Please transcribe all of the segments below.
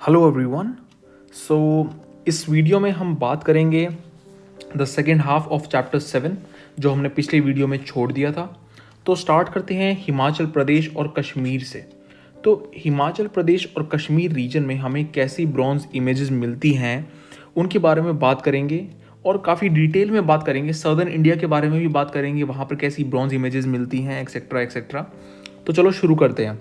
Hello everyone. सो इस video में हम बात करेंगे the second half of chapter 7 जो हमने पिछले वीडियो में छोड़ दिया था। तो स्टार्ट करते हैं हिमाचल प्रदेश और कश्मीर से। तो हिमाचल प्रदेश और कश्मीर रीजन में हमें कैसी ब्रॉन्ज इमेजेस मिलती हैं उनके बारे में बात करेंगे और काफ़ी डिटेल में बात करेंगे। सदर्न इंडिया के बारे में भी बात करेंगे, वहाँ पर कैसी ब्रॉन्ज इमेजेस मिलती हैं एक्सेट्रा एक्सेट्रा। तो चलो शुरू करते हैं।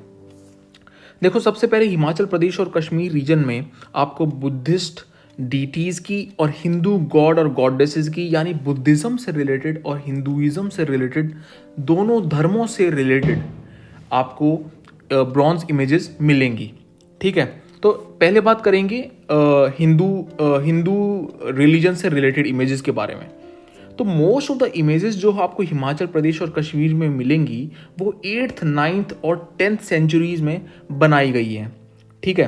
देखो, सबसे पहले हिमाचल प्रदेश और कश्मीर रीजन में आपको बुद्धिस्ट डीटीज की और हिंदू गॉड और गॉडेसेस की, यानी बुद्धिज़्म से रिलेटेड और हिंदुइज्म से रिलेटेड, दोनों धर्मों से रिलेटेड आपको ब्रॉन्ज इमेजेस मिलेंगी। ठीक है, तो पहले बात करेंगे हिंदू रिलीजन से रिलेटेड इमेजेस के बारे में। तो मोस्ट ऑफ द इमेजेस जो आपको हिमाचल प्रदेश और कश्मीर में मिलेंगी वो 8th 9th और 10th सेंचुरीज में बनाई गई हैं। ठीक है,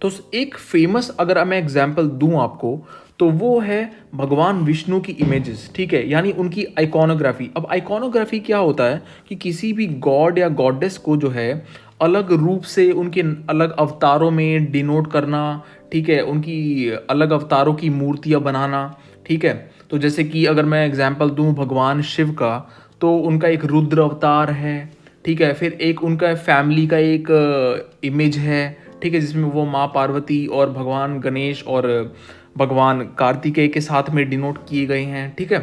तो एक फेमस अगर मैं एग्जांपल दूं आपको तो वो है भगवान विष्णु की इमेजेस। ठीक है, यानी उनकी आइकॉनोग्राफी। अब आइकॉनोग्राफी क्या होता है कि किसी भी गॉड या गॉडेस को जो है अलग रूप से उनके अलग अवतारों में डिनोट करना। ठीक है, उनकी अलग अवतारों की मूर्तियां बनाना। ठीक है, तो जैसे कि अगर मैं एग्जांपल दूं भगवान शिव का, तो उनका एक रुद्र अवतार है। ठीक है, फिर एक उनका फैमिली का एक इमेज है। ठीक है, जिसमें वो माँ पार्वती और भगवान गणेश और भगवान कार्तिकेय के साथ में डिनोट किए गए हैं। ठीक है,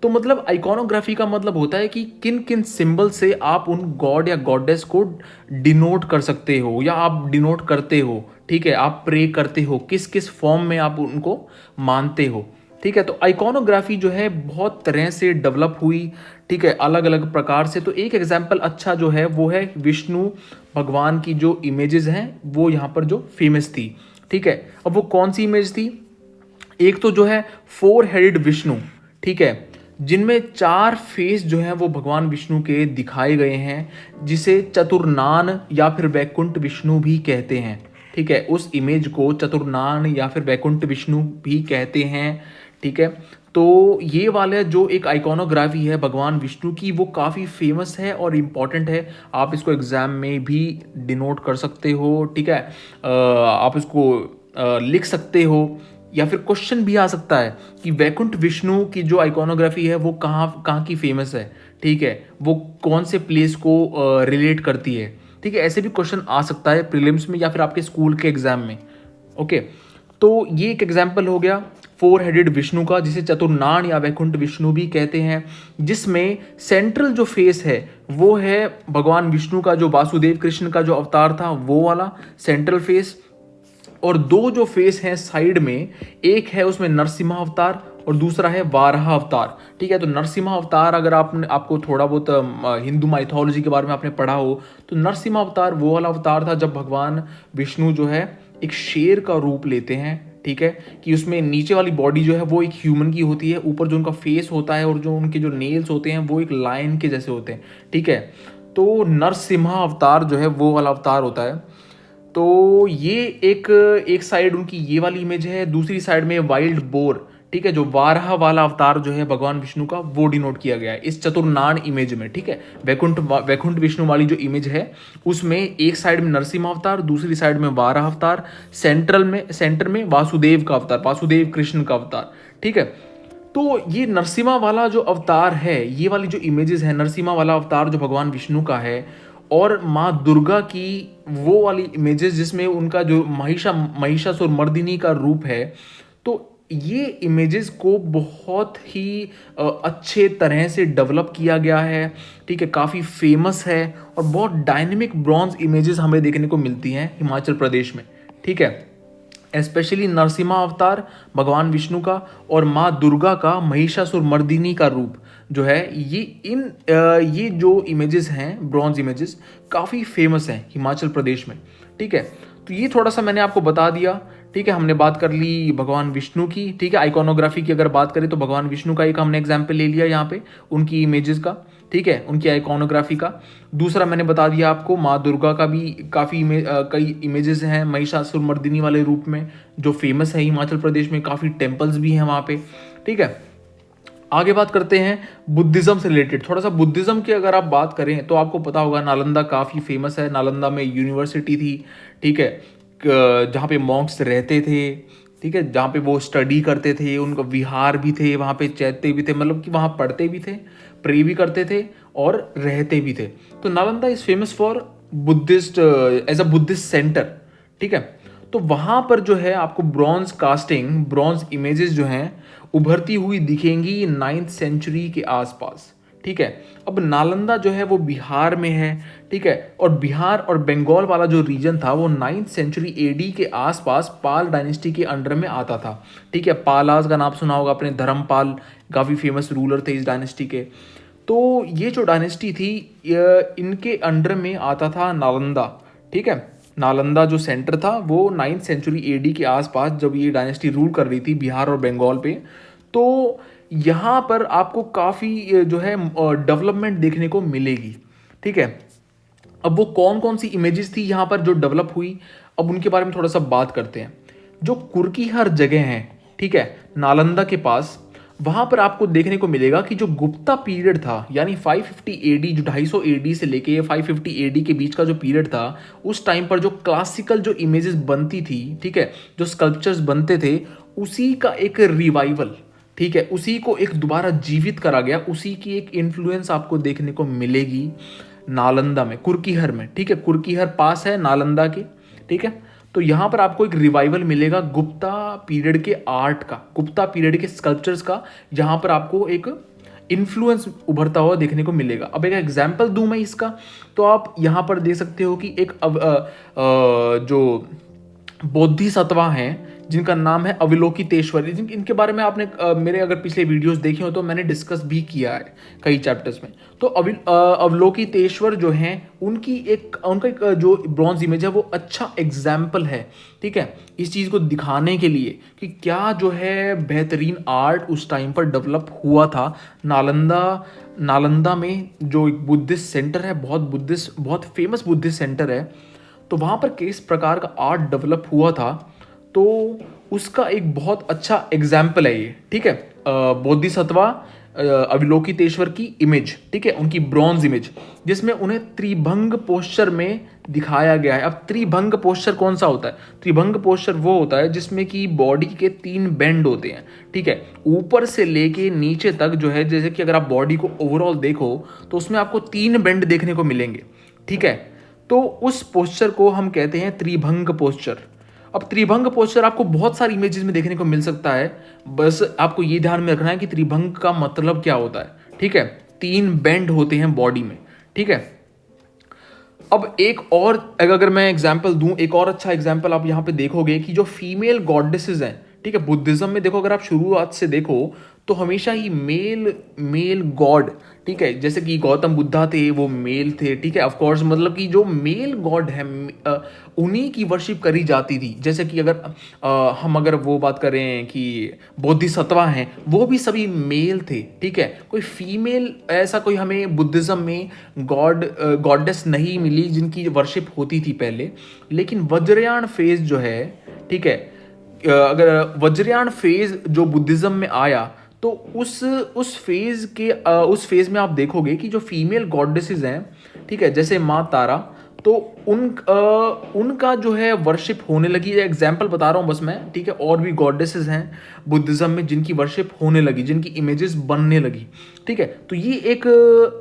तो मतलब आइकॉनोग्राफी का मतलब होता है कि किन किन सिंबल से आप उन गॉड या गॉडेस को डिनोट कर सकते हो या आप डिनोट करते हो। ठीक है, आप प्रे करते हो, किस किस फॉर्म में आप उनको मानते हो। ठीक है, तो आइकॉनोग्राफी जो है बहुत तरह से डेवलप हुई। ठीक है, अलग अलग प्रकार से। तो एक एग्जाम्पल अच्छा जो है वो है विष्णु भगवान की जो इमेजेस हैं वो यहाँ पर जो फेमस थी। ठीक है, अब वो कौन सी इमेज थी? एक तो जो है 4 हेडेड विष्णु। ठीक है, जिनमें 4 फेस जो हैं वो भगवान विष्णु के दिखाए गए हैं, जिसे चतुर्नान या फिर वैकुंठ विष्णु भी कहते हैं। ठीक है, उस इमेज को चतुर्नान या फिर वैकुंठ विष्णु भी कहते हैं। ठीक है, तो ये वाला जो एक आइकॉनोग्राफी है भगवान विष्णु की वो काफ़ी फेमस है और इम्पॉर्टेंट है। आप इसको एग्जाम में भी डिनोट कर सकते हो। ठीक है, आप इसको लिख सकते हो या फिर क्वेश्चन भी आ सकता है कि वैकुंठ विष्णु की जो आइकॉनोग्राफी है वो कहाँ कहाँ की फेमस है। ठीक है, वो कौन से प्लेस को रिलेट करती है। ठीक है, ऐसे भी क्वेश्चन आ सकता है प्रीलिम्स में या फिर आपके स्कूल के एग्जाम में। ओके, तो ये एक एग्जाम्पल हो गया 4 हेडेड विष्णु का, जिसे चतुर्नान या वैकुंठ विष्णु भी कहते हैं, जिसमें सेंट्रल जो फेस है वो है भगवान विष्णु का जो वासुदेव कृष्ण का जो अवतार था वो वाला सेंट्रल फेस। और 2 जो फेस हैं साइड में, एक है उसमें नरसिम्हा अवतार और दूसरा है वाराह अवतार। ठीक है, तो नरसिम्हा अवतार अगर आपको थोड़ा बहुत हिंदू माइथोलॉजी के बारे में आपने पढ़ा हो तो नरसिम्हा अवतार वो वाला अवतार था जब भगवान विष्णु जो है एक शेर का रूप लेते हैं। ठीक है, कि उसमें नीचे वाली बॉडी जो है वो एक ह्यूमन की होती है, ऊपर जो उनका फेस होता है और जो उनके जो नेल्स होते हैं वो एक लायन के जैसे होते हैं। ठीक है, तो नरसिम्हा अवतार जो है वो वाला अवतार होता है। तो ये एक एक साइड उनकी ये वाली इमेज है, दूसरी साइड में वाइल्ड बोर। ठीक है, जो वाराह वाला अवतार जो है भगवान विष्णु का वो डिनोट किया गया है इस चतुर्नान इमेज में। ठीक है, वैकुंठ विष्णु वाली जो इमेज है उसमें एक साइड में नरसिम्हा अवतार, दूसरी साइड में वाराह अवतार, सेंटर में वासुदेव का अवतार, वासुदेव कृष्ण का अवतार। ठीक है, तो ये नरसिम्हा वाला जो अवतार है, ये वाली जो इमेजेस है, नरसिम्हा वाला अवतार जो भगवान विष्णु का है और माँ दुर्गा की वो वाली इमेजेस जिसमें उनका जो महिषासुर मर्दिनी का रूप है, तो ये इमेजेस को बहुत ही अच्छे तरह से डेवलप किया गया है। ठीक है, काफ़ी फेमस है और बहुत डायनेमिक ब्रॉन्ज इमेजेस हमें देखने को मिलती हैं हिमाचल प्रदेश में। ठीक है, स्पेशली नरसिम्हा अवतार भगवान विष्णु का और माँ दुर्गा का महिषासुर मर्दिनी का रूप जो है, ये जो इमेजेस हैं ब्रॉन्ज इमेजेस काफ़ी फेमस हैं हिमाचल प्रदेश में। ठीक है, तो ये थोड़ा सा मैंने आपको बता दिया। ठीक है, हमने बात कर ली भगवान विष्णु की। ठीक है, आइकॉनोग्राफी की अगर बात करें तो भगवान विष्णु का एक हमने एग्जाम्पल ले लिया यहाँ पे उनकी इमेजेस का। ठीक है, उनकी आइकॉनोग्राफी का। दूसरा मैंने बता दिया आपको माँ दुर्गा का भी कई इमेजेस हैं महिषासुर मर्दिनी वाले रूप में जो फेमस है हिमाचल प्रदेश में, काफ़ी टेम्पल्स भी हैं वहाँ पे। ठीक है, आगे बात करते हैं बुद्धिज्म से रिलेटेड। थोड़ा सा बुद्धिज्म की अगर आप बात करें तो आपको पता होगा नालंदा काफ़ी फेमस है, नालंदा में यूनिवर्सिटी थी। ठीक है, जहाँ पे मॉन्क्स रहते थे, ठीक है, जहाँ पे वो स्टडी करते थे, उनका विहार भी थे, वहाँ पे चैत्य भी थे, मतलब कि वहाँ पढ़ते भी थे, प्रे भी करते थे और रहते भी थे। तो Nalanda is famous for Buddhist, as a Buddhist centre, ठीक है। तो वहाँ पर जो है आपको ब्रॉन्ज कास्टिंग, ब्रॉन्ज इमेजेस जो हैं उभरती हुई दिखेंगी 9th सेंचुरी के आसपास, ठीक है। अब नालंदा जो है वो बिहार में है, ठीक है, और बिहार और बंगाल वाला जो रीजन था वो 9th सेंचुरी एडी के आसपास पाल डायनेस्टी के अंडर में आता था, ठीक है। पालास का नाम सुना होगा अपने, धर्मपाल काफ़ी फेमस रूलर थे इस डायनेस्टी के। तो ये जो डायनेस्टी थी इनके अंडर में आता था नालंदा, ठीक है। नालंदा जो सेंटर था वो 9th सेंचुरी एडी के आसपास जब ये डायनेस्टी रूल कर रही थी बिहार और बंगाल पे, तो यहाँ पर आपको काफ़ी जो है डेवलपमेंट देखने को मिलेगी, ठीक है। अब वो कौन कौन सी इमेजेस थी यहाँ पर जो डेवलप हुई, अब उनके बारे में थोड़ा सा बात करते हैं। जो कुर्कीहर जगह हैं, ठीक है, नालंदा के पास, वहाँ पर आपको देखने को मिलेगा कि जो गुप्ता पीरियड था, यानी 550 एडी, जो 250 एडी से लेके 550 एडी के बीच का जो पीरियड था, उस टाइम पर जो क्लासिकल जो इमेजेस बनती थी, ठीक है, जो स्कल्पचर्स बनते थे, उसी का एक रिवाइवल, ठीक है, उसी को एक दोबारा जीवित करा गया, उसी की एक इन्फ्लुएंस आपको देखने को मिलेगी नालंदा में, कुर्कीहर में, ठीक है। कुर्कीहर पास है नालंदा के, ठीक है। तो यहाँ पर आपको एक रिवाइवल मिलेगा गुप्ता पीरियड के आर्ट का, गुप्ता पीरियड के स्कल्पचर्स का, जहाँ पर आपको एक इन्फ्लुएंस उभरता हुआ देखने को मिलेगा। अब एक एग्जाम्पल दूं मैं इसका, तो आप यहाँ पर देख सकते हो कि एक जो बोधिसत्वा हैं जिनका नाम है अवलोकितेश्वर, इनके बारे में आपने मेरे अगर पिछले वीडियोस देखे हो तो मैंने डिस्कस भी किया है कई चैप्टर्स में। तो अवलोकितेश्वर जो हैं उनका एक जो ब्रॉन्ज इमेज है वो अच्छा एग्जाम्पल है, ठीक है, इस चीज़ को दिखाने के लिए कि क्या जो है बेहतरीन आर्ट उस टाइम पर डेवलप हुआ था। नालंदा में जो एक बुद्धिस्ट सेंटर है, बहुत फेमस बुद्धिस्ट सेंटर है, तो वहाँ पर किस प्रकार का आर्ट डेवलप हुआ था, तो उसका एक बहुत अच्छा एग्जाम्पल है ये, ठीक है। बोधिसत्वा अवलोकितेश्वर की इमेज, ठीक है, उनकी ब्रॉन्ज इमेज, जिसमें उन्हें त्रिभंग पोस्चर में दिखाया गया है। अब त्रिभंग पोस्चर कौन सा होता है? त्रिभंग पोस्चर वो होता है जिसमें कि बॉडी के 3 बेंड होते हैं, ठीक है, ऊपर से लेके नीचे तक जो है, जैसे कि अगर आप बॉडी को ओवरऑल देखो तो उसमें आपको 3 बेंड देखने को मिलेंगे, ठीक है। तो उस पोस्चर को हम कहते हैं त्रिभंग पोस्चर। अब त्रिभंग पोस्चर आपको बहुत सारी इमेजेस में देखने को मिल सकता है, बस आपको ये ध्यान में रखना है कि त्रिभंग का मतलब क्या होता है, ठीक है। 3 बेंड होते हैं बॉडी में, ठीक है। अब एक और अगर मैं एग्जांपल दूं, एक और अच्छा एग्जांपल आप यहाँ पे देखोगे कि जो फीमेल गॉडेसेस हैं, ठीक है, बुद्धिज्म में देखो, अगर आप शुरुआत से देखो तो हमेशा ही मेल गॉड, ठीक है, जैसे कि गौतम बुद्धा थे वो मेल थे, ठीक है, ऑफ कोर्स, मतलब कि जो मेल गॉड है उन्हीं की वर्शिप करी जाती थी। जैसे कि हम अगर वो बात करें कि बोधिसत्वा हैं, वो भी सभी मेल थे, ठीक है, कोई फीमेल ऐसा कोई हमें बुद्धिज्म में गॉडेस नहीं मिली जिनकी वर्शिप होती थी पहले। लेकिन वज्रयान फेज जो है, ठीक है, अगर वज्रयान फेज जो बुद्धिज्म में आया तो उस फेज में आप देखोगे कि जो फीमेल गॉडेसेस हैं, ठीक है, जैसे माँ तारा, तो उनका जो है वर्शिप होने लगी। एग्जाम्पल बता रहा हूँ बस मैं, ठीक है, और भी गॉडेसेस हैं बुद्धिज्म में जिनकी वर्शिप होने लगी, जिनकी इमेजेस बनने लगी, ठीक है। तो ये एक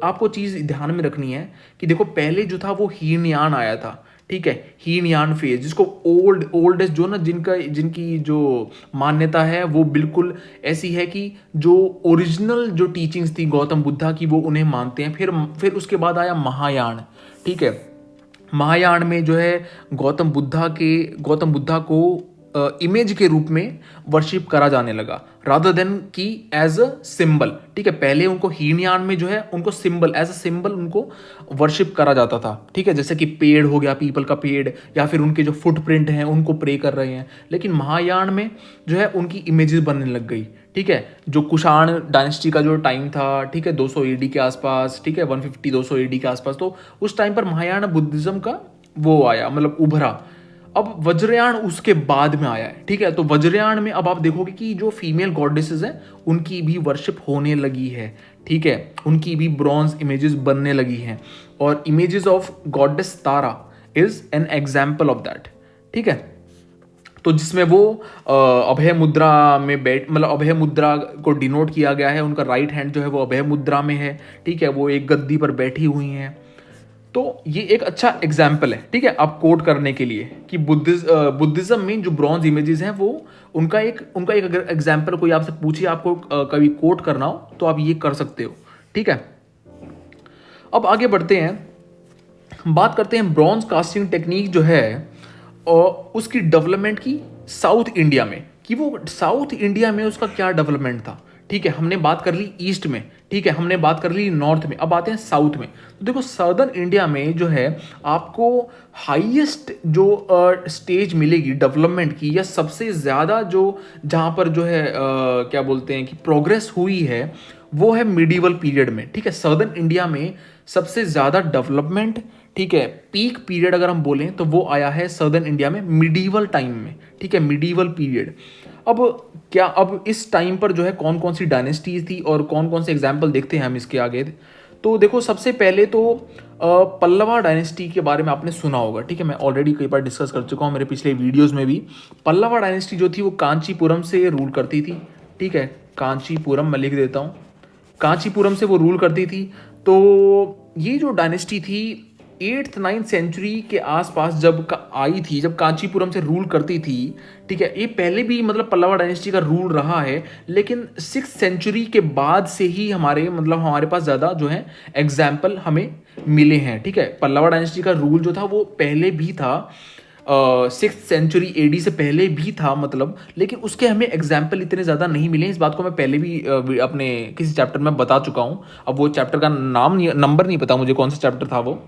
आपको चीज़ ध्यान में रखनी है कि देखो पहले जो था वो हीनयान आया था, ठीक है, हीनयान फेज, जिसको ओल्डेस्ट जो ना जिनकी जो मान्यता है वो बिल्कुल ऐसी है कि जो ओरिजिनल जो टीचिंग्स थी गौतम बुद्धा की वो उन्हें मानते हैं। फिर उसके बाद आया महायान, ठीक है। महायान में जो है गौतम बुद्धा को इमेज के रूप में वर्शिप करा जाने लगा रादर देन कि एज अ सिंबल, ठीक है। पहले उनको हीनयान में जो है उनको सिंबल, एज अ सिंबल उनको वर्शिप करा जाता था, ठीक है, जैसे कि पेड़ हो गया, पीपल का पेड़, या फिर उनके जो फुटप्रिंट हैं उनको प्रे कर रहे हैं। लेकिन महायान में जो है उनकी इमेजेस बनने लग गई, ठीक है, जो कुषाण डायनेस्टी का जो टाइम था, ठीक है, 200 एडी के आसपास, ठीक है, 150-200 एडी के आसपास, तो उस टाइम पर महायान बुद्धिज्म का वो आया, मतलब उभरा। अब वज्रयान उसके बाद में आया है, ठीक है। तो वज्रयान में अब आप देखोगे कि जो फीमेल गॉडेसेस हैं उनकी भी वर्शिप होने लगी है, ठीक है, उनकी भी ब्रॉन्ज इमेजेस बनने लगी हैं, और images of goddess Tara is an example of that, ठीक है। तो जिसमें वो अभय मुद्रा में मतलब अभय मुद्रा को डिनोट किया गया है, उनका राइट हैंड जो है वो अभय मुद्रा में है, ठीक है, वो एक गद्दी पर बैठी हुई हैं। तो ये एक अच्छा एग्जाम्पल है, ठीक है, आप कोट करने के लिए कि बुद्धिज्म में जो ब्रॉन्ज इमेजेस हैं वो उनका एक अगर एग्जाम्पल कोई आपसे पूछे, आपको कभी कोट करना हो तो आप ये कर सकते हो, ठीक है। अब आगे बढ़ते हैं, बात करते हैं ब्रॉन्ज कास्टिंग टेक्निक जो है और उसकी डेवलपमेंट की साउथ इंडिया में, कि वो साउथ इंडिया में उसका क्या डेवलपमेंट था, ठीक है। हमने बात कर ली ईस्ट में, ठीक है, हमने बात कर ली नॉर्थ में, अब आते हैं साउथ में। तो देखो सदर्न इंडिया में जो है आपको हाईएस्ट जो स्टेज मिलेगी डेवलपमेंट की, या सबसे ज़्यादा जो जहाँ पर जो है क्या बोलते हैं कि प्रोग्रेस हुई है, वो है मिडीवल पीरियड में, ठीक है। सदर्न इंडिया में सबसे ज़्यादा डेवलपमेंट, ठीक है, पीक पीरियड अगर हम बोलें तो वो आया है सदर्न इंडिया में मिडीवल टाइम में, ठीक है, मिडीवल पीरियड। अब इस टाइम पर जो है कौन कौन सी डायनेस्टीज थी और कौन कौन से एग्जाम्पल देखते हैं हम इसके आगे। तो देखो सबसे पहले तो पल्लवा डायनेस्टी के बारे में आपने सुना होगा, ठीक है, मैं ऑलरेडी कई बार डिस्कस कर चुका हूँ मेरे पिछले वीडियोज़ में भी। पल्लवा डायनेस्टी जो थी वो कांचीपुरम से रूल करती थी, ठीक है, कांचीपुरम मैं लिख देता हूँ, कांचीपुरम से वो रूल करती थी। तो ये जो डायनेस्टी थी 8th 9th सेंचुरी के आसपास जब आई थी, जब कांचीपुरम से रूल करती थी, ठीक है। ये पहले भी मतलब पल्लवा डायनेस्टी का रूल रहा है, लेकिन 6th सेंचुरी के बाद से ही हमारे पास ज़्यादा जो है एग्जाम्पल हमें मिले हैं, ठीक है। पल्लवा डायनेस्टी का रूल जो था वो पहले भी था, 6th सेंचुरी एडी से पहले भी था मतलब, लेकिन उसके हमें एग्जाम्पल इतने ज़्यादा नहीं मिले। इस बात को मैं पहले भी अपने किसी चैप्टर में बता चुका हूँ। अब वो चैप्टर का नंबर नहीं पता मुझे कौन सा चैप्टर था वो।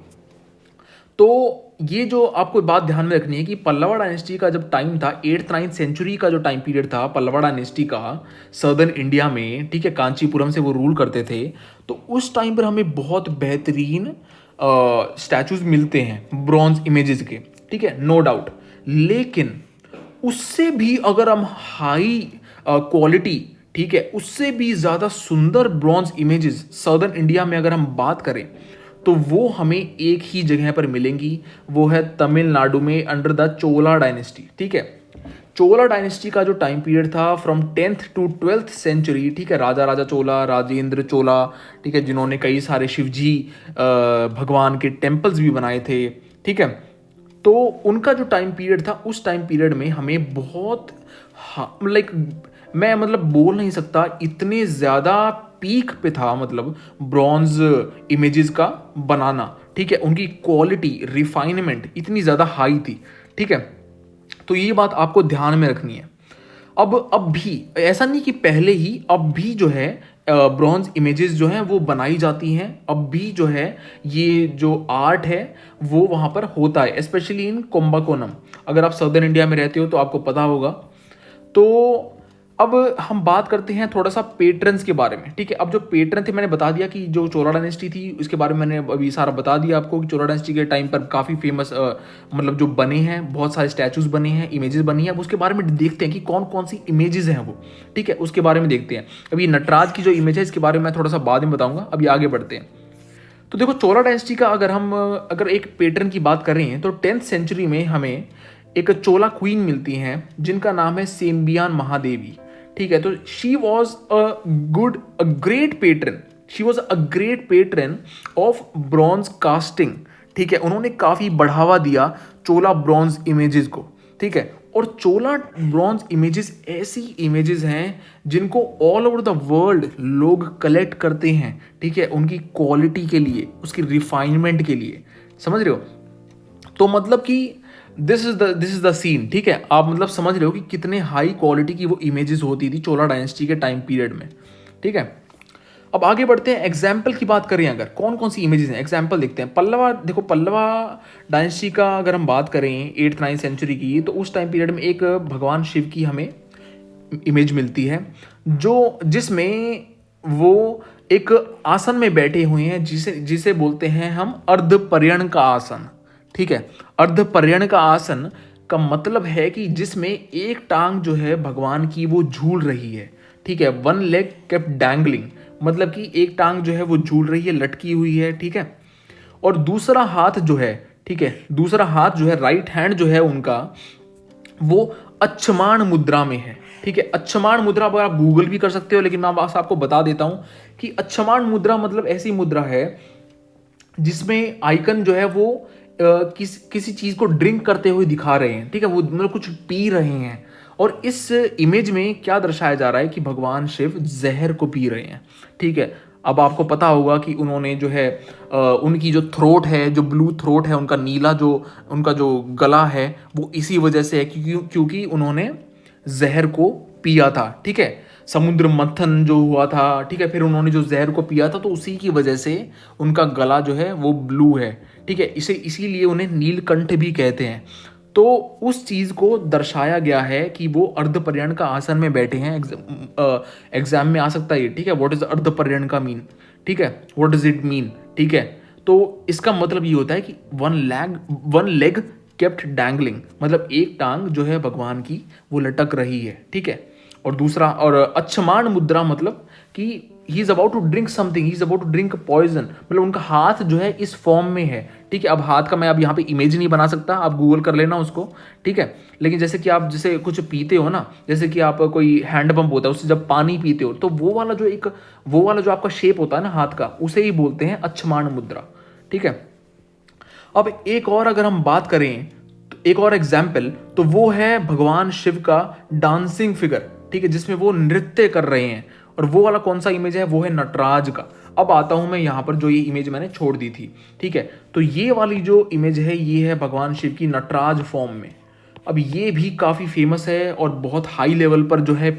तो ये जो आपको बात ध्यान में रखनी है कि पल्लवा डायनेस्टी का जब टाइम था 8th 9th सेंचुरी का जो टाइम पीरियड था पल्लवा डायनेस्टी का सदर्न इंडिया में, ठीक है, कांचीपुरम से वो रूल करते थे। तो उस टाइम पर हमें बहुत बेहतरीन स्टैचूज मिलते हैं ब्रॉन्ज इमेजेस के, ठीक है, नो डाउट। लेकिन उससे भी अगर हम हाई क्वालिटी, ठीक है, उससे भी ज़्यादा सुंदर ब्रॉन्ज इमेजेस सदर्न इंडिया में अगर हम बात करें तो वो हमें एक ही जगह पर मिलेंगी, वो है तमिलनाडु में अंडर द चोला डायनेस्टी, ठीक है। चोला डायनेस्टी का जो टाइम पीरियड था from 10th to 12th century, ठीक है, राजा चोला, राजेंद्र चोला, ठीक है, जिन्होंने कई सारे शिवजी भगवान के टेम्पल्स भी बनाए थे, ठीक है। तो उनका जो टाइम पीरियड था उस टाइम पीरियड में हमें बहुत लाइक मैं मतलब बोल नहीं सकता, इतने ज़्यादा पीक पे था मतलब ब्रॉन्ज इमेजेस का बनाना, ठीक है, उनकी क्वालिटी रिफाइनमेंट इतनी ज़्यादा हाई थी, ठीक है। तो ये बात आपको ध्यान में रखनी है। अब भी ऐसा नहीं कि पहले ही, अब भी जो है ब्रॉन्ज इमेजेस जो हैं वो बनाई जाती हैं, अब भी जो है ये जो आर्ट है वो वहाँ पर होता है, स्पेशली इन कुंभकोणम। अगर आप सदर्न इंडिया में रहते हो तो आपको पता होगा। तो अब हम बात करते हैं थोड़ा सा पेट्रन्स के बारे में, ठीक है। अब जो पेट्रन थे मैंने बता दिया कि जो चोला डायनेस्टी थी उसके बारे में मैंने अभी सारा बता दिया आपको कि चोला डायनेस्टी के टाइम पर काफ़ी फेमस मतलब जो बने हैं, बहुत सारे स्टैचूज बने हैं, इमेजेस बनी हैं। अब उसके बारे में देखते हैं कि कौन कौन सी इमेजेस हैं वो, ठीक है, उसके बारे में देखते हैं। अभी नटराज की जो इमेज है इसके बारे में मैं थोड़ा सा बाद में बताऊंगा, अभी आगे बढ़ते हैं। तो देखो चोला डायनेस्टी का अगर एक पैटर्न की बात कर रहे हैं तो 10th सेंचुरी में हमें एक चोला क्वीन मिलती हैं जिनका नाम है सेम्बियान महादेवी, ठीक है। तो she was a great patron, she was a great patron of bronze casting, ठीक है। उन्होंने काफ़ी बढ़ावा दिया चोला ब्रॉन्ज इमेजेस को, ठीक है। और चोला ब्रॉन्ज इमेजेस ऐसी इमेजेस हैं जिनको ऑल ओवर द वर्ल्ड लोग कलेक्ट करते हैं, ठीक है, उनकी क्वालिटी के लिए, उसकी रिफाइनमेंट के लिए, समझ रहे हो। तो मतलब कि दिस इज द सीन, ठीक है। आप मतलब समझ रहे हो कि कितने हाई क्वालिटी की वो इमेजेस होती थी चोला डायनेस्टी के टाइम पीरियड में, ठीक है। अब आगे बढ़ते हैं, एग्जाम्पल की बात करें अगर कौन कौन सी इमेजेस हैं, एग्जाम्पल देखते हैं। पल्लवा, देखो पल्लवा डायनेस्टी का अगर हम बात करें 8th 9th सेंचुरी की, तो उस टाइम पीरियड में एक भगवान शिव की हमें इमेज मिलती है जिसमें वो एक आसन में बैठे हुए हैं जिसे जिसे बोलते हैं हम अर्धपर्यण का आसन, ठीक है। अर्धपर्यण का आसन का मतलब है कि जिसमें एक टांग जो है भगवान की वो झूल रही है, ठीक है, वन लेग केप्ट डैंगलिंग, मतलब कि एक टांग जो है वो झूल रही है, लटकी हुई है, ठीक है। और दूसरा हाथ जो है, ठीक है। दूसरा हाथ जो है, राइट हैंड जो है उनका, वो अच्छमान मुद्रा में है, ठीक है। अच्छमान मुद्रा पर आप गूगल भी कर सकते हो, लेकिन मैं बस आपको बता देता हूं कि अच्छमान मुद्रा मतलब ऐसी मुद्रा है जिसमें आइकन जो है वो किसी चीज को ड्रिंक करते हुए दिखा रहे हैं, ठीक है। वो मतलब कुछ पी रहे हैं, और इस इमेज में क्या दर्शाया जा रहा है कि भगवान शिव जहर को पी रहे हैं, ठीक है। अब आपको पता होगा कि उन्होंने जो है उनकी जो थ्रोट है, जो ब्लू थ्रोट है उनका, नीला जो उनका जो गला है, वो इसी वजह से है क्योंकि उन्होंने जहर को पिया था, ठीक है। समुद्र मंथन जो हुआ था, ठीक है, फिर उन्होंने जो जहर को पिया था, तो उसी की वजह से उनका गला जो है वो ब्लू है, ठीक है। इसीलिए उन्हें नीलकंठ भी कहते हैं। तो उस चीज को दर्शाया गया है कि वो अर्धपर्यण का आसन में बैठे हैं। एग्जाम में आ सकता है ये, ठीक है। व्हाट इज अर्धपर्यण का मीन, ठीक है, व्हाट डज इट मीन, ठीक है। तो इसका मतलब ये होता है कि वन लेग केप्ट डैंगलिंग, मतलब एक टांग जो है भगवान की वो लटक रही है, ठीक है। और दूसरा, और अच्छमान मुद्रा मतलब कि he is about to drink something, he is about to drink poison, मतलब उनका हाथ जो है इस फॉर्म में है, ठीक है। अब हाथ का मैं अब यहाँ पे इमेज नहीं बना सकता, आप गूगल कर लेना उसको, ठीक है। लेकिन जैसे कि आप जैसे कुछ पीते हो ना, जैसे कि आप कोई हैंड पंप होता है, उससे जब पानी पीते हो, तो वो वाला जो आपका शेप होता है ना हाथ का, उसे ही बोलते हैं अच्छमान मुद्रा, ठीक है। अब एक और अगर हम बात करें, तो एक और एग्जाम्पल, तो वो है भगवान शिव का डांसिंग फिगर, ठीक है, जिसमें वो नृत्य कर रहे हैं। और वो वाला कौन सा इमेज है, वो है नटराज का। अब आता हूं मैं यहाँ पर, जो ये इमेज मैंने छोड़ दी थी, ठीक है। तो ये वाली जो इमेज है, ये है भगवान शिव की नटराज फॉर्म में। अब ये भी काफ़ी फेमस है और बहुत हाई लेवल पर जो है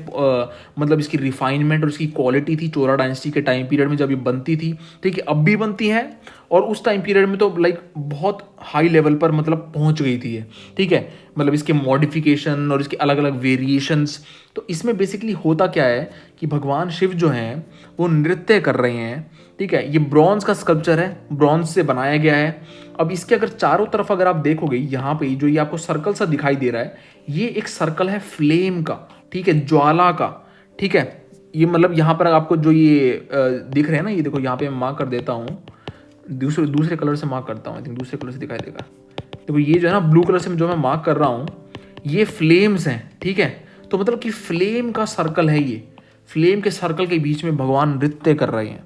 मतलब इसकी रिफाइनमेंट और इसकी क्वालिटी थी चोला डायनेस्टी के टाइम पीरियड में जब ये बनती थी, ठीक है। अब भी बनती है, और उस टाइम पीरियड में तो लाइक बहुत हाई लेवल पर मतलब पहुंच गई थी ये, ठीक है। मतलब इसके मॉडिफिकेशन और इसके अलग अलग वेरिएशंस। तो इसमें बेसिकली होता क्या है कि भगवान शिव जो हैं वो नृत्य कर रहे हैं, ठीक है। ये ब्रॉन्ज का स्कल्पचर है, ब्रॉन्ज से बनाया गया है। अब इसके अगर चारों तरफ अगर आप देखोगे, यहाँ पे जो ये आपको सर्कल सा दिखाई दे रहा है, ये एक सर्कल है फ्लेम का, ठीक है, ज्वाला का, ठीक है। ये मतलब यहाँ पर आपको जो ये दिख रहे हैं ना, ये देखो यहाँ पे मैं मार्क कर देता हूँ, दूसरे कलर से मार्क करता हूँ, आई थिंक दूसरे कलर से दिखाई देगा। देखो ये जो है ना ब्लू कलर से जो मैं मार्क कर रहा हूँ, ये फ्लेम्स हैं, ठीक है। तो मतलब कि फ्लेम का सर्कल है ये, फ्लेम के सर्कल के बीच में भगवान नृत्य कर रहे हैं,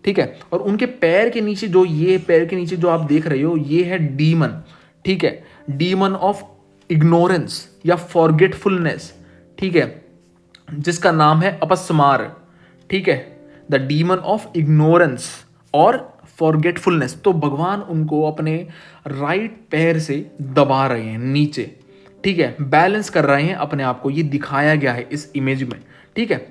ठीक है। और उनके पैर के नीचे जो, ये पैर के नीचे जो आप देख रहे हो, ये है डीमन, ठीक है, डीमन ऑफ इग्नोरेंस या फॉरगेटफुलनेस, ठीक है, जिसका नाम है अपस्मार, ठीक है, द डीमन ऑफ इग्नोरेंस और फॉरगेटफुलनेस। तो भगवान उनको अपने राइट पैर से दबा रहे हैं नीचे, ठीक है, बैलेंस कर रहे हैं अपने आप को, ये दिखाया गया है इस इमेज में, ठीक है।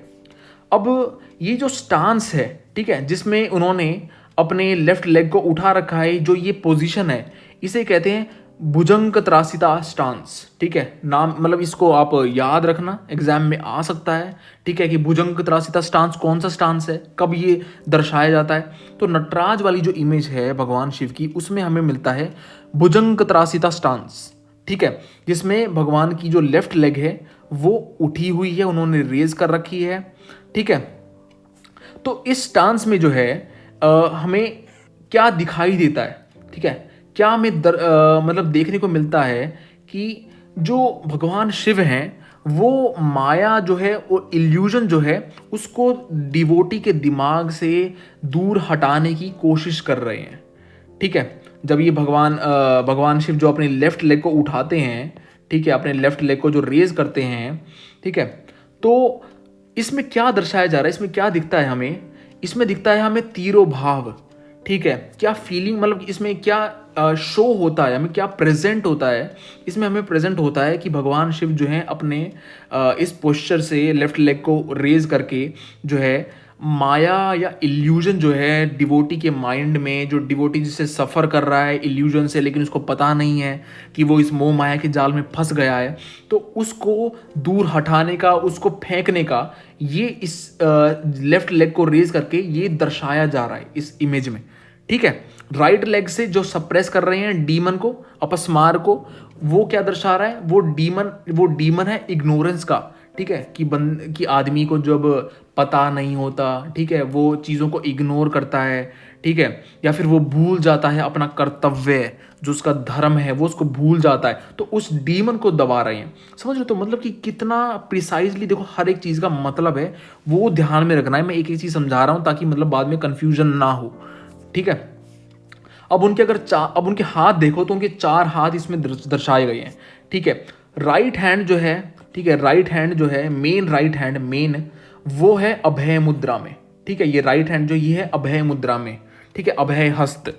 अब ये जो स्टांस है, ठीक है, जिसमें उन्होंने अपने लेफ्ट लेग को उठा रखा है, जो ये पोजीशन है, इसे कहते हैं भुजंग त्रासिता स्टांस, ठीक है। नाम मतलब इसको आप याद रखना, एग्जाम में आ सकता है, ठीक है, कि भुजंग त्रासिता स्टांस कौन सा स्टांस है, कब ये दर्शाया जाता है। तो नटराज वाली जो इमेज है भगवान शिव की, उसमें हमें मिलता है भुजंग त्रासिता स्टांस, ठीक है, जिसमें भगवान की जो लेफ्ट लेग है वो उठी हुई है, उन्होंने रेज कर रखी है, ठीक है। तो इस स्टांस में जो है हमें क्या दिखाई देता है, ठीक है, क्या हमें मतलब देखने को मिलता है कि जो भगवान शिव हैं वो माया जो है, वो इल्यूजन जो है, उसको डिवोटी के दिमाग से दूर हटाने की कोशिश कर रहे हैं, ठीक है। जब ये भगवान शिव जो अपने लेफ्ट लेग को उठाते हैं, ठीक है, अपने लेफ्ट लेग को जो रेज करते हैं, ठीक है, तो इसमें क्या दर्शाया जा रहा है, इसमें क्या दिखता है हमें, इसमें दिखता है हमें तीरो भाव, ठीक है। क्या फीलिंग, मतलब इसमें क्या शो होता है, हमें क्या प्रेजेंट होता है, इसमें हमें प्रेजेंट होता है कि भगवान शिव जो हैं अपने इस पोस्चर से लेफ्ट लेग को रेज करके जो है माया या इल्यूजन जो है डिवोटी के माइंड में, जो डिवोटी जिससे सफ़र कर रहा है इल्यूजन से, लेकिन उसको पता नहीं है कि वो इस मोह माया के जाल में फंस गया है, तो उसको दूर हटाने का, उसको फेंकने का, ये इस लेफ्ट लेग को रेज करके ये दर्शाया जा रहा है इस इमेज में, ठीक है। राइट लेग से जो सप्रेस कर रहे हैं डीमन को, अपस्मार को, वो क्या दर्शा रहा है, वो डीमन है इग्नोरेंस का, ठीक है, कि आदमी को जब पता नहीं होता, ठीक है, वो चीज़ों को इग्नोर करता है, ठीक है, या फिर वो भूल जाता है अपना कर्तव्य, जो उसका धर्म है वो उसको भूल जाता है, तो उस डीमन को दबा रहे हैं। समझ रहे? तो मतलब कि कितना प्रिसाइजली देखो हर एक चीज़ का मतलब है, वो ध्यान में रखना है। मैं एक एक चीज़ समझा रहा हूँ ताकि मतलब बाद में कन्फ्यूजन ना हो, ठीक है। अब उनके अब उनके हाथ देखो तो उनके 4 हाथ इसमें दर्शाए गए हैं, ठीक है। राइट हैंड जो है, ठीक है, राइट हैंड जो है मेन, राइट हैंड मेन, वो है अभय मुद्रा में, ठीक है। ये राइट हैंड जो ये है अभय मुद्रा में, ठीक है, अभय हस्त,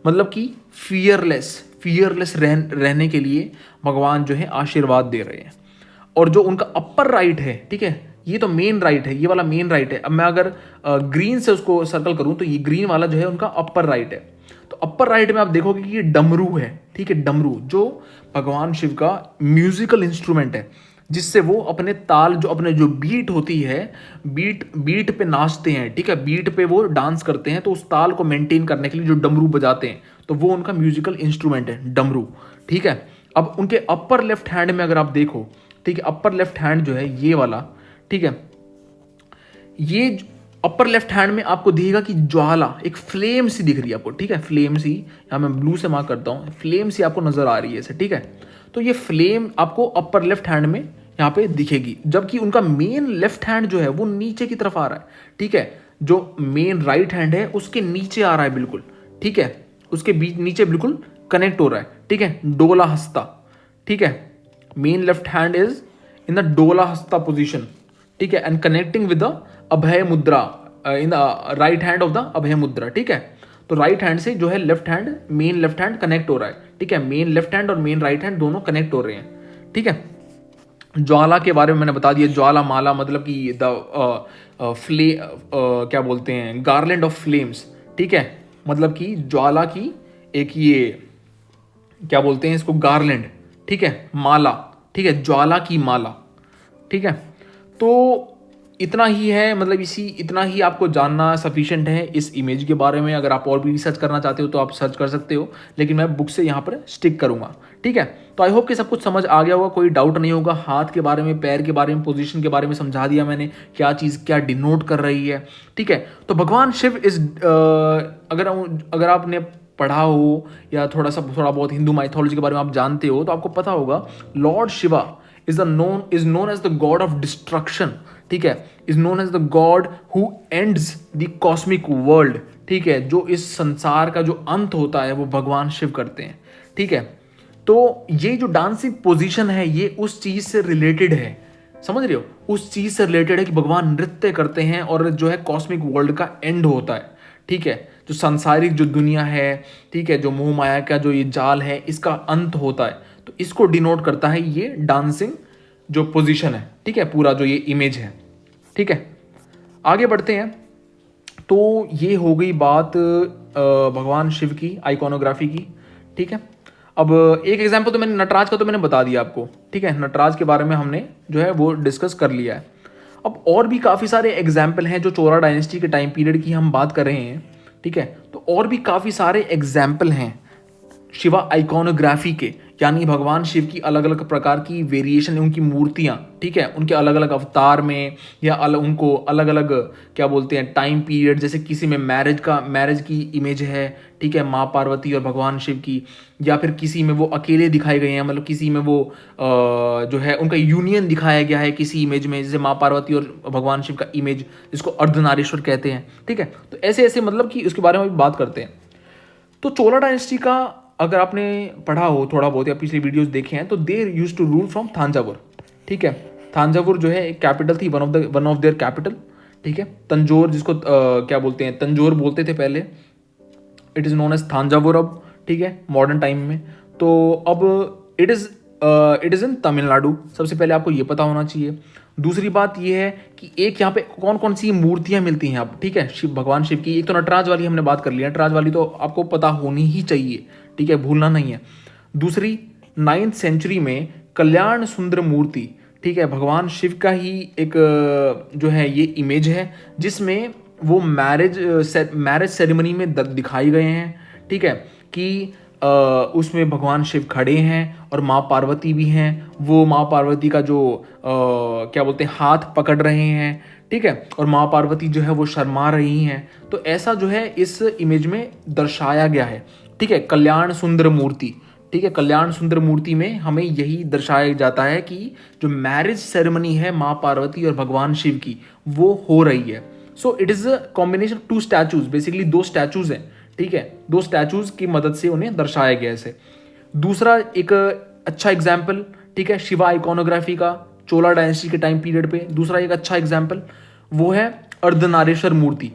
मतलब कि फियरलेस रहने के लिए भगवान जो है आशीर्वाद दे रहे हैं। और जो उनका अपर राइट है, ठीक है, ये तो मेन राइट है, ये वाला मेन राइट है। अब मैं अगर ग्रीन से उसको सर्कल करूं तो ये ग्रीन वाला जो है उनका अपर राइट है। तो अपर राइट में आप देखोगे कि ये डमरू है, ठीक है, डमरू जो भगवान शिव का म्यूजिकल इंस्ट्रूमेंट है, जिससे वो अपने ताल, जो अपने जो बीट होती है, बीट पे नाचते हैं, ठीक है, बीट पे वो डांस करते हैं। तो उस ताल को मेंटेन करने के लिए जो डमरू बजाते हैं, तो वो उनका म्यूजिकल इंस्ट्रूमेंट है, डमरू, ठीक है। अब उनके अपर लेफ्ट हैंड में अगर आप देखो, ठीक है, अपर लेफ्ट हैंड जो है ये वाला, ठीक है, ये अपर लेफ्ट हैंड में आपको दिखेगा कि ज्वाला, एक फ्लेम सी दिख रही है आपको, ठीक है, फ्लेम सी, यहाँ मैं ब्लू से मार्क करता हूँ, फ्लेम सी आपको नजर आ रही है इसे, ठीक है। तो ये फ्लेम आपको अपर लेफ्ट हैंड में यहाँ पे दिखेगी, जबकि उनका मेन लेफ्ट हैंड जो है वो नीचे की तरफ आ रहा है, ठीक है। जो मेन राइट हैंड है उसके नीचे आ रहा है बिल्कुल, ठीक है, उसके बीच नीचे बिल्कुल कनेक्ट हो रहा है, ठीक है, डोला हस्ता, ठीक है। Main left hand is in the dola hasta position, ठीक है, and connecting with the abhay mudra in the right hand of the abhay mudra, ठीक है। तो राइट हैंड से जो है left hand, main left hand connect हो रहा है, ठीक है, मेन लेफ्ट हैंड और मेन राइट हैंड दोनों कनेक्ट हो रहे हैं, ठीक है। ज्वाला के बारे में मैंने बता दिया, ज्वाला माला मतलब कि क्या बोलते हैं, गार्लैंड ऑफ फ्लेम्स, ठीक है, मतलब कि ज्वाला की एक ये क्या बोलते हैं इसको, गार्लैंड, ठीक है, माला, ठीक है, ज्वाला की माला, ठीक है। तो इतना ही है, मतलब इतना ही आपको जानना सफिशिएंट है इस इमेज के बारे में। अगर आप और भी रिसर्च करना चाहते हो तो आप सर्च कर सकते हो, लेकिन मैं बुक से यहाँ पर स्टिक करूंगा, ठीक है। तो आई होप कि सब कुछ समझ आ गया होगा, कोई डाउट नहीं होगा। हाथ के बारे में, पैर के बारे में, पोजीशन के बारे में समझा दिया मैंने, क्या चीज़ क्या डिनोट कर रही है, ठीक है। तो भगवान शिव अगर आपने पढ़ा हो या थोड़ा बहुत हिंदू माइथोलॉजी के बारे में आप जानते हो, तो आपको पता होगा lord Shiva is known as the god of destruction, ठीक है, is known as the god who ends the cosmic world, ठीक है। जो इस संसार का जो अंत होता है वो भगवान शिव करते हैं, ठीक है। तो ये जो डांसिंग पोजीशन है ये उस चीज से रिलेटेड है, समझ रहे हो, उस चीज से रिलेटेड है कि भगवान नृत्य करते हैं और जो है कॉस्मिक वर्ल्ड का एंड होता है, ठीक है। जो सांसारिक जो दुनिया है, ठीक है, जो मोह माया का जो ये जाल है, इसका अंत होता है। तो इसको डिनोट करता है ये डांसिंग जो पोजीशन है, ठीक है, पूरा जो ये इमेज है, ठीक है। आगे बढ़ते हैं। तो ये हो गई बात भगवान शिव की आइकॉनोग्राफी की, ठीक है। अब एक एग्जांपल तो मैंने नटराज का तो मैंने बता दिया आपको, ठीक है, नटराज के बारे में हमने जो है वो डिस्कस कर लिया है। अब और भी काफ़ी सारे एग्जाम्पल हैं, जो चोला डायनेस्टी के टाइम पीरियड की हम बात कर रहे हैं, ठीक है। तो और भी काफ़ी सारे एग्जाम्पल हैं शिवा आइकॉनोग्राफी के, यानी भगवान शिव की अलग अलग प्रकार की वेरिएशन, उनकी मूर्तियाँ, ठीक है, उनके अलग अलग अवतार में, या उनको अलग अलग क्या बोलते हैं टाइम पीरियड, जैसे किसी में मैरिज की इमेज है, ठीक है, माँ पार्वती और भगवान शिव की, या फिर किसी में वो अकेले दिखाए गए हैं, मतलब किसी में वो जो है उनका यूनियन दिखाया गया है किसी इमेज में, जैसे माँ पार्वती और भगवान शिव का इमेज, जिसको अर्धनारीश्वर कहते हैं, ठीक है। तो ऐसे ऐसे मतलब कि उसके बारे में भी बात करते हैं। तो चोला डायनेस्टी का अगर आपने पढ़ा हो थोड़ा बहुत या पिछले वीडियोस देखे हैं, तो देर यूज टू रूल फ्रॉम थांजावुर, ठीक है। थांजावुर जो है एक कैपिटल थी, वन ऑफ देयर कैपिटल, ठीक है। तंजोर, जिसको क्या बोलते हैं, तंजोर बोलते थे पहले, इट इज़ नोन एज थांजावुर अब, ठीक है, मॉडर्न टाइम में। तो अब इट इज़ इन तमिलनाडु, सबसे पहले आपको ये पता होना चाहिए। दूसरी बात ये है कि एक यहाँ पे कौन कौन सी मूर्तियाँ मिलती हैं अब, ठीक है, भगवान शिव की। एक तो नटराज वाली हमने बात कर ली, नटराज वाली तो आपको पता होनी ही चाहिए, ठीक है, भूलना नहीं है। दूसरी 9th सेंचुरी में कल्याण सुंदर मूर्ति, ठीक है, भगवान शिव का ही एक जो है ये इमेज है, जिसमें वो मैरिज सेरेमनी में दिखाई गए हैं, ठीक है, कि उसमें भगवान शिव खड़े हैं और माँ पार्वती भी हैं। वो माँ पार्वती का जो क्या बोलते हैं हाथ पकड़ रहे हैं, ठीक है, और माँ पार्वती जो है वो शर्मा रही हैं। तो ऐसा जो है इस इमेज में दर्शाया गया है, ठीक है। कल्याण सुंदर मूर्ति, ठीक है, कल्याण सुंदर मूर्ति में हमें यही दर्शाया जाता है कि जो मैरिज सेरेमनी है माँ पार्वती और भगवान शिव की वो हो रही है। So it is a combination two statues, basically दो स्टैचूज हैं, ठीक है, दो स्टैचूज की मदद से उन्हें दर्शाया गया है। दूसरा एक अच्छा एग्जाम्पल, ठीक है, शिवा आइकोनोग्राफी का चोला डायनेस्टी के टाइम पीरियड पे दूसरा एक अच्छा एग्जाम्पल वो है अर्धनारीश्वर मूर्ति।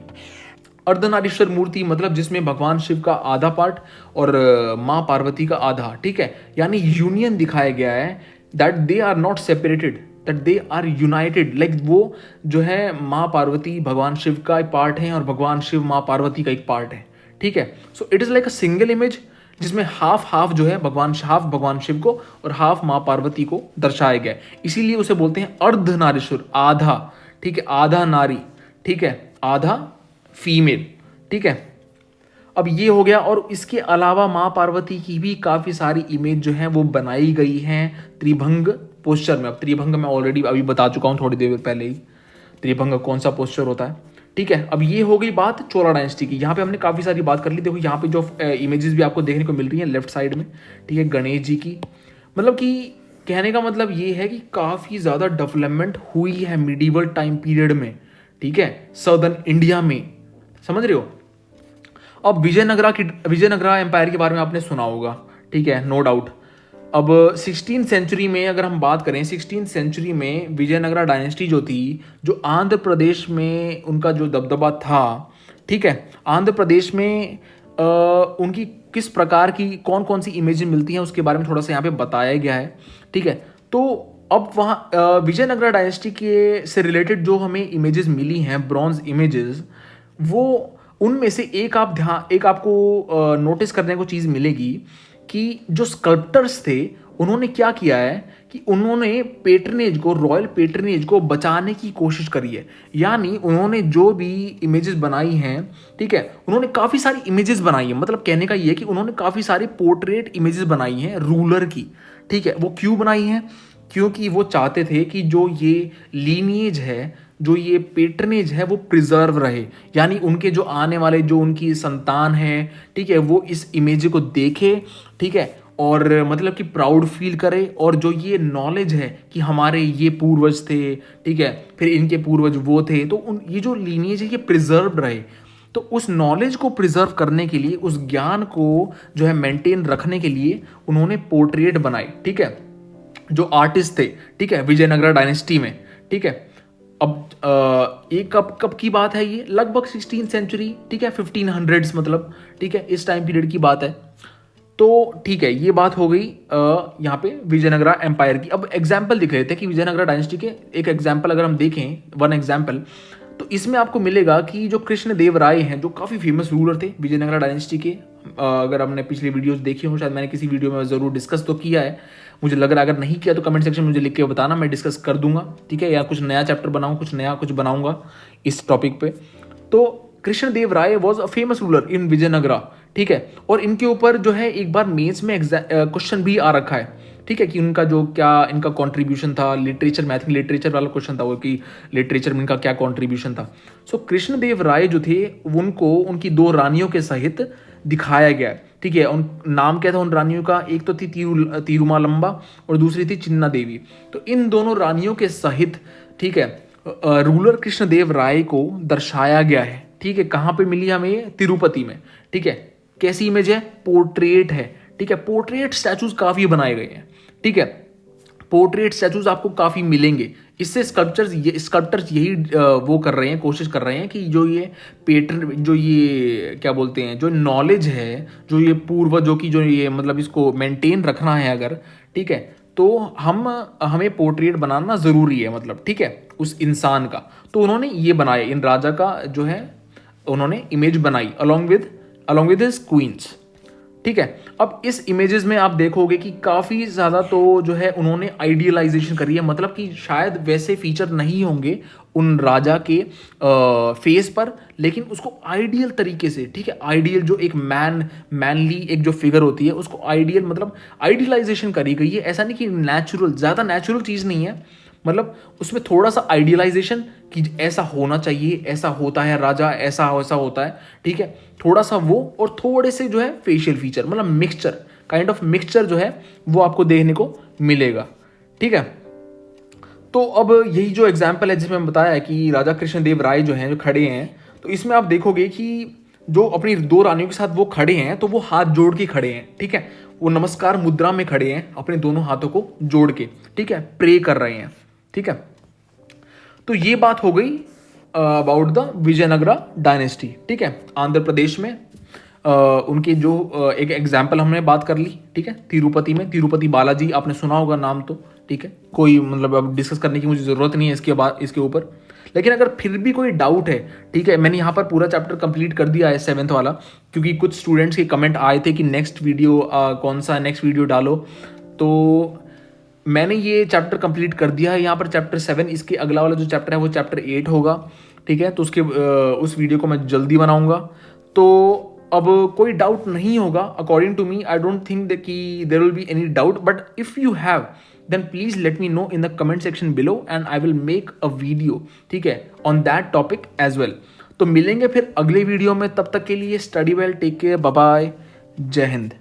अर्धनारीश्वर मूर्ति मतलब जिसमें भगवान शिव का आधा पार्ट और माँ पार्वती का आधा, ठीक है, यानी यूनियन दिखाया गया है, that they are not separated, that they are united, like वो जो है माँ पार्वती भगवान शिव का एक पार्ट है और भगवान शिव माँ पार्वती का एक पार्ट है, ठीक है। So it is like a single image जिसमें हाफ हाफ जो है हाफ भगवान शिव को और हाफ माँ पार्वती को दर्शाया गया है, इसीलिए उसे बोलते हैं अर्धनारीश्वर, आधा, ठीक है, आधा नारी, ठीक है, आधा फीमेल, ठीक है। अब ये हो गया, और इसके अलावा माँ पार्वती की भी काफ़ी सारी इमेज जो है वो बनाई गई हैं त्रिभंग पोस्चर में। अब त्रिभंग मैं ऑलरेडी अभी बता चुका हूँ थोड़ी देर पहले ही, त्रिभंग कौन सा पोस्चर होता है, ठीक है। अब ये हो गई बात चोला डायनेस्टी की। यहाँ पे हमने काफ़ी सारी बात कर ली। देखो यहाँ पे जो इमेजेस भी आपको देखने को मिल रही हैं लेफ्ट साइड में, ठीक है, गणेश जी की, मतलब कि कहने का मतलब ये है कि काफ़ी ज़्यादा डेवलपमेंट हुई है मिडीवल टाइम पीरियड में, ठीक है, सदर्न इंडिया में, समझ रहे हो। अब विजयनगरा एम्पायर के बारे में आपने सुना होगा, ठीक है, नो डाउट। अब 16th सेंचुरी में अगर हम बात करें, 16th सेंचुरी में विजयनगरा डायनेस्टी जो थी, जो आंध्र प्रदेश में उनका जो दबदबा था, ठीक है, आंध्र प्रदेश में उनकी किस प्रकार की कौन कौन सी इमेजेस मिलती हैं उसके बारे में थोड़ा सा यहाँ पे बताया गया है, ठीक है। तो अब वहाँ विजयनगरा डायनेस्टी के से रिलेटेड जो हमें इमेजेस मिली हैं, ब्रॉन्ज इमेजेस, वो उनमें से एक आपको नोटिस करने को चीज़ मिलेगी कि जो स्कल्प्टर्स थे उन्होंने क्या किया है कि उन्होंने पेट्रनेज को, रॉयल पेट्रनेज को बचाने की कोशिश करी है। यानी उन्होंने जो भी इमेजेस बनाई हैं, ठीक है, उन्होंने काफ़ी सारी इमेजेस बनाई हैं, मतलब कहने का ये है कि उन्होंने काफ़ी सारी पोर्ट्रेट इमेजेस बनाई हैं रूलर की, ठीक है। वो क्यों बनाई हैं? क्योंकि वो चाहते थे कि जो ये लीनिएज है, जो ये पेट्रनेज है वो प्रिजर्व रहे, यानी उनके जो आने वाले जो उनकी संतान है, ठीक है, वो इस इमेज को देखे, ठीक है, और मतलब कि प्राउड फील करे, और जो ये नॉलेज है कि हमारे ये पूर्वज थे, ठीक है, फिर इनके पूर्वज वो थे, तो ये जो लीनिएज है ये प्रिजर्व रहे। तो उस नॉलेज को प्रिजर्व करने के लिए, उस ज्ञान को जो है मेंटेन रखने के लिए उन्होंने पोर्ट्रेट बनाए, ठीक है, जो आर्टिस्ट थे, ठीक है, विजयनगरा डायनेस्टी में, ठीक है। अब ये कब की बात है? ये लगभग 16th सेंचुरी, ठीक है, 1500s मतलब, ठीक है, इस टाइम पीरियड की बात है। तो ठीक है, ये बात हो गई यहाँ पे विजयनगरा एम्पायर की। अब एग्जाम्पल दिख रहे थे कि विजयनगरा डायनेस्टी के एक एग्जाम्पल अगर हम देखें, वन एग्जाम्पल, तो इसमें आपको मिलेगा कि जो कृष्णदेव राय हैं, जो काफ़ी फेमस रूलर थे विजयनगरा डायनेस्टी के, अगर हमने पिछली वीडियोस देखी हो, शायद मैंने किसी वीडियो में ज़रूर डिस्कस तो किया है, मुझे लग रहा है। अगर नहीं किया तो कमेंट सेक्शन में मुझे लिख के बताना, मैं डिस्कस कर दूंगा, ठीक है, या कुछ नया चैप्टर बनाऊँ, कुछ नया कुछ बनाऊंगा इस टॉपिक पे। तो Krishnadev Raya was a famous ruler in Vijayanagara, ठीक है, और इनके ऊपर जो है एक बार मेंस में क्वेश्चन भी आ रखा है, ठीक है, कि उनका जो क्या इनका कंट्रीब्यूशन था लिटरेचर में, आई थिंक लिटरेचर वाला क्वेश्चन था वो, कि लिटरेचर में इनका क्या कंट्रीब्यूशन था। सो कृष्णदेव राय जो थे उनको उनकी दो रानियों के सहित दिखाया गया, ठीक है। उन नाम क्या था उन रानियों का? एक तो थी तिरुमालंबा और दूसरी थी चिन्ना देवी। तो इन दोनों रानियों के सहित, ठीक है, रूलर कृष्णदेव राय को दर्शाया गया है, ठीक है। कहाँ पे मिली हमें? ये तिरुपति में, ठीक है। कैसी इमेज है? पोर्ट्रेट है, ठीक है। पोर्ट्रेट स्टैचूज काफी बनाए गए हैं, ठीक है, पोर्ट्रेट स्टैचूज आपको काफी मिलेंगे। इससे स्कल्प्टर्स यही वो कर रहे हैं, कोशिश कर रहे हैं कि जो ये जो ये क्या बोलते हैं, जो नॉलेज है, जो ये पूर्वजों की जो ये मतलब इसको मेंटेन रखना है अगर, ठीक है, तो हमें पोर्ट्रेट बनाना ज़रूरी है, मतलब, ठीक है, उस इंसान का। तो उन्होंने ये बनाया, इन राजा का जो है उन्होंने इमेज बनाई अलॉन्ग विद हिज क्वींस। ठीक है। अब इस इमेजेस में आप देखोगे कि काफ़ी ज़्यादा तो जो है उन्होंने आइडियलाइजेशन करी है, मतलब कि शायद वैसे फीचर नहीं होंगे उन राजा के फेस पर, लेकिन उसको आइडियल तरीके से, ठीक है, आइडियल जो एक मैनली एक जो फिगर होती है उसको आइडियल मतलब आइडियलाइजेशन करी गई है। ऐसा नहीं कि नेचुरल, ज़्यादा नेचुरल चीज़ नहीं है, मतलब उसमें थोड़ा सा आइडियलाइजेशन कि ऐसा होना चाहिए, ऐसा होता है राजा, ऐसा ऐसा होता है, ठीक है, थोड़ा सा वो, और थोड़े से जो है फेशियल फीचर, मतलब मिक्सचर, काइंड ऑफ मिक्सचर जो है वो आपको देखने को मिलेगा, ठीक है। तो अब यही जो एग्जाम्पल है जिसमें मैं बताया है कि राजा कृष्णदेव राय जो हैं जो खड़े हैं, तो इसमें आप देखोगे कि जो अपनी दो रानियों के साथ वो खड़े हैं तो वो हाथ जोड़ के खड़े हैं, ठीक है, वो नमस्कार मुद्रा में खड़े हैं अपने दोनों हाथों को जोड़ के, ठीक है, प्रे कर रहे हैं, ठीक है। तो ये बात हो गई अबाउट द विजयनगरा डायनेस्टी, ठीक है, आंध्र प्रदेश में उनके जो एक एग्जाम्पल हमने बात कर ली, ठीक है, तिरुपति में, तिरुपति बालाजी आपने सुना होगा नाम तो, ठीक है, कोई मतलब अब डिस्कस करने की मुझे ज़रूरत नहीं है इसके बाद इसके ऊपर। लेकिन अगर फिर भी कोई डाउट है, ठीक है, मैंने यहाँ पर पूरा चैप्टर कंप्लीट कर दिया है 7th वाला, क्योंकि कुछ स्टूडेंट्स के कमेंट आए थे कि नेक्स्ट वीडियो कौन सा नेक्स्ट वीडियो डालो, तो मैंने ये चैप्टर कंप्लीट कर दिया है यहाँ पर, चैप्टर 7। इसके अगला वाला जो चैप्टर है वो चैप्टर 8 होगा, ठीक है, तो उसके उस वीडियो को मैं जल्दी बनाऊंगा। तो अब कोई डाउट नहीं होगा according to me, I don't think that कि there will be any doubt, but if you have then please let me know in the comment section below and I will make a video, ठीक है, on that topic as well. तो मिलेंगे फिर अगले video में, तब तक के लिए study well, take care, bye bye, जय हिंद।